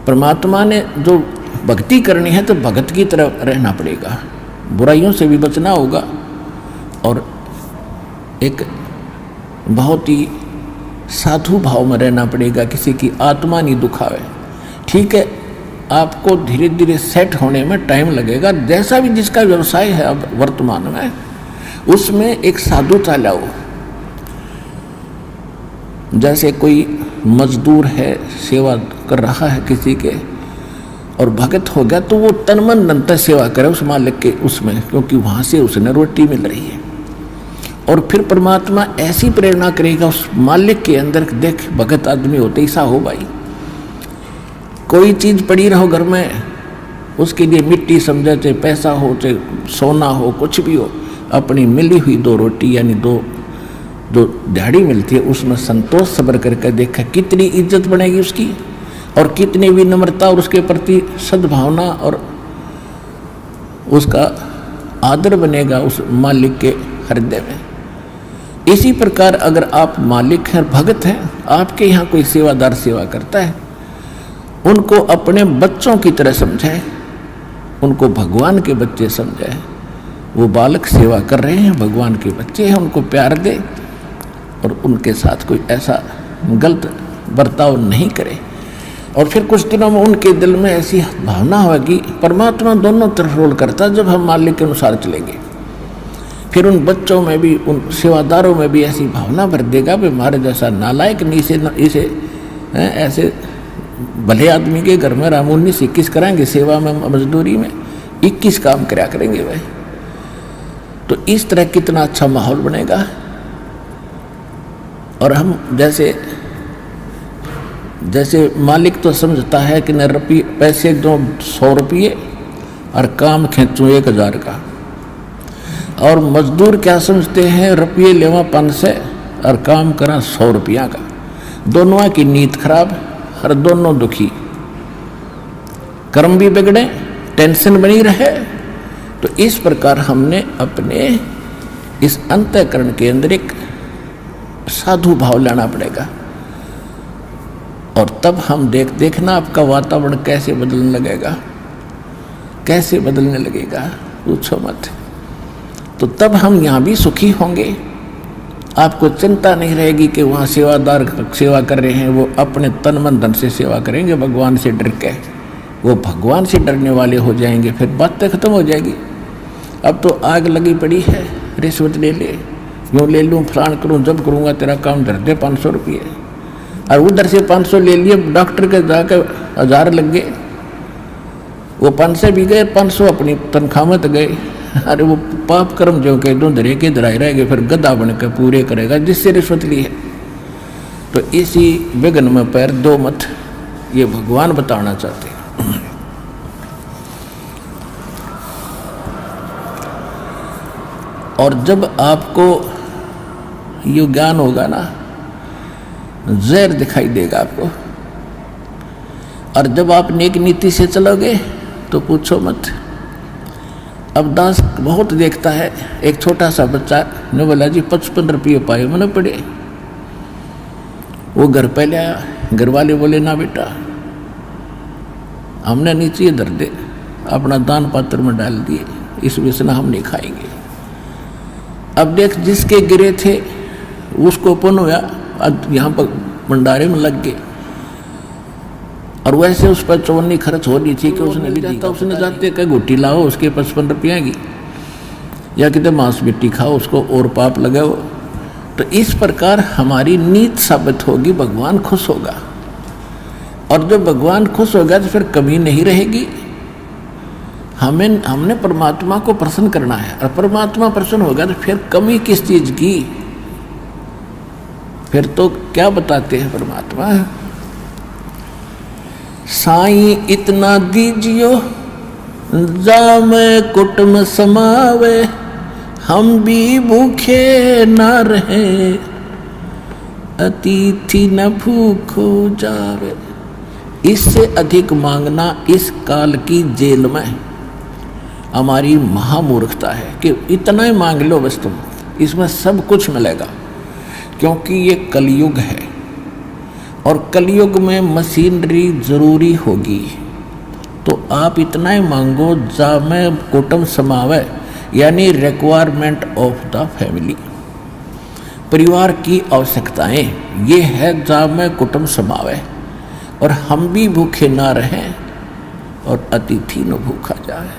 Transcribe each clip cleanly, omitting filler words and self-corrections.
परमात्मा ने जो भक्ति करनी है तो भगत की तरह रहना पड़ेगा, बुराइयों से भी बचना होगा और एक बहुत ही साधु भाव में रहना पड़ेगा, किसी की आत्मा नहीं दुखावे। ठीक है, आपको धीरे धीरे सेट होने में टाइम लगेगा, जैसा भी जिसका व्यवसाय है अब वर्तमान में उसमें एक साधुता लाओ। जैसे कोई मजदूर है, सेवा कर रहा है किसी के और भगत हो गया तो वो तन मन धन से सेवा करे उस मालिक के उसमें, क्योंकि वहाँ से उसने रोटी मिल रही है। और फिर परमात्मा ऐसी प्रेरणा करेगा उस मालिक के अंदर, देख भगत आदमी होते ऐसा हो भाई, कोई चीज़ पड़ी रहो घर में उसके लिए मिट्टी समझे, चाहे पैसा हो चाहे सोना हो कुछ भी हो, अपनी मिली हुई 2 रोटी यानी 2 जो दिहाड़ी मिलती है उसमें संतोष सब्र करके देखा कितनी इज्जत बनेगी उसकी और कितनी विनम्रता और उसके प्रति सद्भावना और उसका आदर बनेगा उस मालिक के हृदय में। इसी प्रकार अगर आप मालिक हैं, भगत हैं, आपके यहाँ कोई सेवादार सेवा करता है, उनको अपने बच्चों की तरह समझे, उनको भगवान के बच्चे समझे। वो बालक सेवा कर रहे हैं, भगवान के बच्चे हैं, उनको प्यार दे और उनके साथ कोई ऐसा गलत बर्ताव नहीं करे। और फिर कुछ दिनों में उनके दिल में ऐसी भावना होगी, परमात्मा दोनों तरफ रोल करता है, जब हम मालिक के अनुसार चलेंगे फिर उन बच्चों में भी, उन सेवादारों में भी ऐसी भावना भर देगा कि हमारे जैसा नालायक नहीं इसे ऐसे भले आदमी के घर में राम 19-21 कराएंगे सेवा में, मजदूरी में 21 काम कराया करेंगे भाई। तो इस तरह कितना अच्छा माहौल बनेगा। और हम जैसे मालिक तो समझता है कि न पैसे दो 100 रुपये और काम खींचूँ 1000 का, और मजदूर क्या समझते हैं, रुपये लेवा 500 और काम करा 100 रुपया का। दोनों की नीयत खराब और दोनों दुखी, कर्म भी बिगड़े, टेंशन बनी रहे। तो इस प्रकार हमने अपने इस अंतःकरण के अंदर एक साधु भाव लाना पड़ेगा और तब हम देखना आपका वातावरण कैसे बदलने लगेगा, कैसे बदलने लगेगा, पूछो मत। तो तब हम यहाँ भी सुखी होंगे, आपको चिंता नहीं रहेगी कि वहाँ सेवादार सेवा कर रहे हैं, वो अपने तन मन धन से सेवा करेंगे भगवान से डर के, वो भगवान से डरने वाले हो जाएंगे, फिर बातें खत्म हो जाएगी। अब तो आग लगी पड़ी है, रिश्वत ले ले, यूँ ले लूँ, फलान करूँ, जब करूँगा तेरा काम धर दे 500 रुपये, और उधर से 500 ले लिए, डॉक्टर के जाकर 1000 लग गए, वो 500 भी गए, 500 अपनी तनख्वाह में तो गए। अरे वो पाप कर्म जो कह दो धरे के धराए रह गए, फिर गधा बन के पूरे करेगा जिससे रिश्वत ली है। तो इसी विघ्न में पैर दो मत, ये भगवान बताना चाहते हैं। और जब आपको ये ज्ञान होगा ना, जहर दिखाई देगा आपको, और जब आप नेक नीति से चलोगे तो पूछो मत। अब दास बहुत देखता है, एक छोटा सा बच्चा ने बोला जी 55 रुपये पाए मैंने पड़े, वो घर पे ले आया, घर वाले बोले ना बेटा हमने नीचे धर दे, अपना दान पात्र में डाल दिए, इस व्यसना हम नहीं खाएंगे। अब देख जिसके गिरे थे उसको पुन हुआ, यहाँ पर भंडारे में लग गए, और वैसे उस पर चौनी खर्च हो रही थी कि उसने भी जाता, उसने जाते कहीं घुट्टी लाओ उसके 55 रुपये की, या कितने मांस मिट्टी खाओ उसको और पाप लगाओ। तो इस प्रकार हमारी नीत साबित होगी, भगवान खुश होगा, और जब भगवान खुश होगा तो फिर कमी नहीं रहेगी। हमने परमात्मा को प्रसन्न करना है, और परमात्मा प्रसन्न होगा तो फिर कमी किस चीज की, फिर तो क्या बताते हैं परमात्मा, साईं इतना दीजियो जामे कुटुम समावे, हम भी भूखे ना रहे, अतिथि न भूखो जावे। इससे अधिक मांगना इस काल की जेल में हमारी महामूर्खता है कि इतना ही मांग लो बस तुम, इसमें सब कुछ मिलेगा, क्योंकि ये कलयुग है और कलयुग में मशीनरी जरूरी होगी, तो आप इतना ही मांगो जा में कुटुंब समावे, यानी रिक्वायरमेंट ऑफ द फैमिली, परिवार की आवश्यकताएं ये है जा में कुटुंब समावे, और हम भी भूखे ना रहें और अतिथि न भूखा जाए।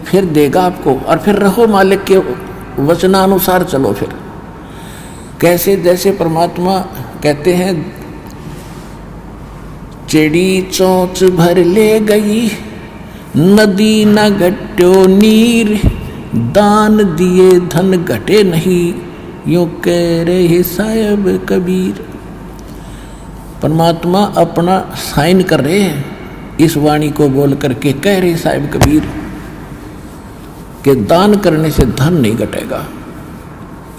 फिर देगा आपको, और फिर रहो मालिक के वचनानुसार चलो। फिर कैसे, जैसे परमात्मा कहते हैं, चिड़ी चोंच भर ले गई नदी न घट्यो नीर, दान दिए धन घटे नहीं, यूं कह रहे साहिब कबीर। परमात्मा अपना साइन कर रहे हैं इस वाणी को बोल करके, कह रहे साहिब कबीर कि दान करने से धन नहीं घटेगा,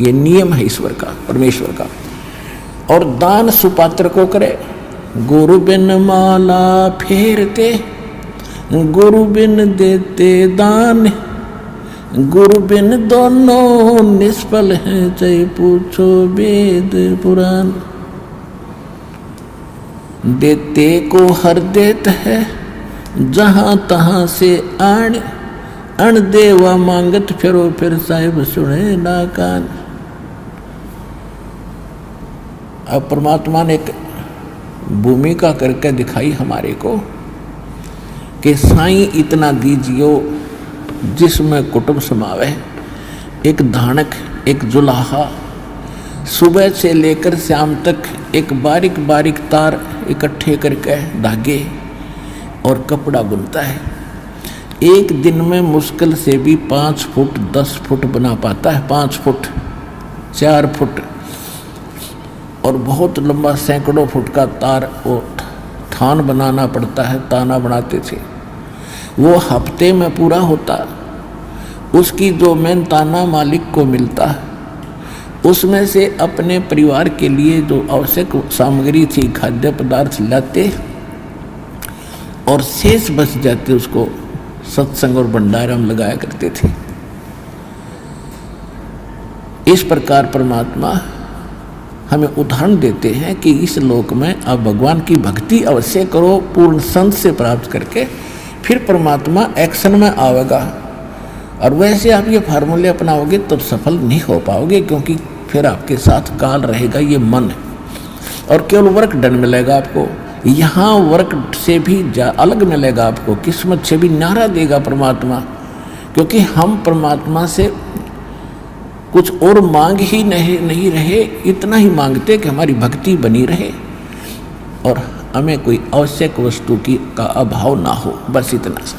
ये नियम है ईश्वर का, परमेश्वर का। और दान सुपात्र को करे, गुरु बिन माला फेरते, गुरु बिन देते दान, गुरु बिन दोनों निष्फल हैं, चाहे पूछो वेद पुराण। देते को हर देत है, जहां तहां से आण, अण देवा मांगत फिरो, फिर साहिब सुने ना कान। अब परमात्मा ने एक भूमिका करके दिखाई हमारे को कि साईं इतना दीजियो जिसमें कुटुंब समावे। एक धानक, एक जुलाहा, सुबह से लेकर शाम तक एक बारीक बारीक तार इकट्ठे करके धागे और कपड़ा बुनता है। एक दिन में मुश्किल से भी 5 फुट 10 फुट बना पाता है, 5 फुट 4 फुट, और बहुत लंबा सैकड़ों फुट का तार वो थान बनाना पड़ता है, ताना बनाते थे। वो हफ्ते में पूरा होता। उसकी जो मेन ताना मालिक को मिलता है, उसमें से अपने परिवार के लिए जो आवश्यक सामग्री थी, खाद्य पदार्थ लाते, और शेष बच जाते उसको सत्संग और भंडारा में लगाया करते थे। इस प्रकार परमात्मा हमें उदाहरण देते हैं कि इस लोक में आप भगवान की भक्ति अवश्य करो, पूर्ण संत से प्राप्त करके, फिर परमात्मा एक्शन में आवेगा। और वैसे आप ये फार्मूले अपनाओगे तो सफल नहीं हो पाओगे, क्योंकि फिर आपके साथ काल रहेगा, ये मन है, और केवल वर्क डन मिलेगा आपको। यहाँ वर्क से भी अलग मिलेगा आपको, किस्मत से भी नारा देगा परमात्मा, क्योंकि हम परमात्मा से कुछ और मांग ही नहीं रहे, इतना ही मांगते कि हमारी भक्ति बनी रहे और हमें कोई आवश्यक वस्तु का अभाव ना हो, बस इतना सा।